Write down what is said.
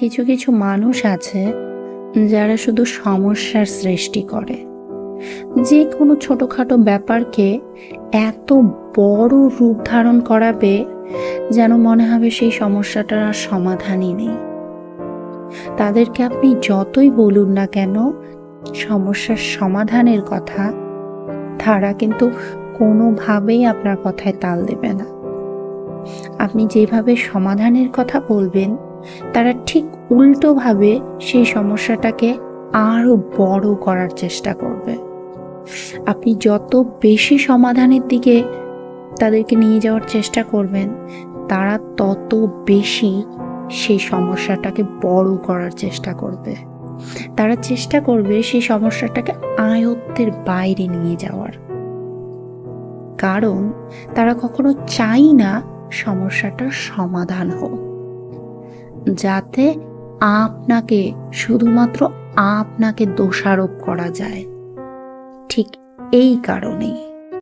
কিছু কিছু মানুষ আছে যারা শুধু সমস্যার সৃষ্টি করে। যে কোনো ছোটখাটো ব্যাপারকে এত বড় রূপ ধারণ করাবে যেন মনে হবে সেই সমস্যাটার আর সমাধানই নেই। তাদেরকে আপনি যতই বলুন না কেন সমস্যার সমাধানের কথা, তারা কিন্তু কোনোভাবেই আপনার কথায় তাল দেবে না। আপনি যেভাবে সমাধানের কথা বলবেন, তারা ঠিক উল্টোভাবে সেই সমস্যাটাকে আরো বড় করার চেষ্টা করবে। আপনি যত বেশি সমাধানের দিকে তাদেরকে নিয়ে যাওয়ার চেষ্টা করবেন, তারা তত বেশি সেই সমস্যাটাকে বড় করার চেষ্টা করবে। তারা চেষ্টা করবে সেই সমস্যাটাকে আয়ত্তের বাইরে নিয়ে যাওয়ার। কারণ তারা কখনো চায় না সমস্যাটার সমাধান হোক, যাতে আপনাকে শুধুমাত্র আপনাকে দোষারোপ করা যায়। ঠিক এই কারণেই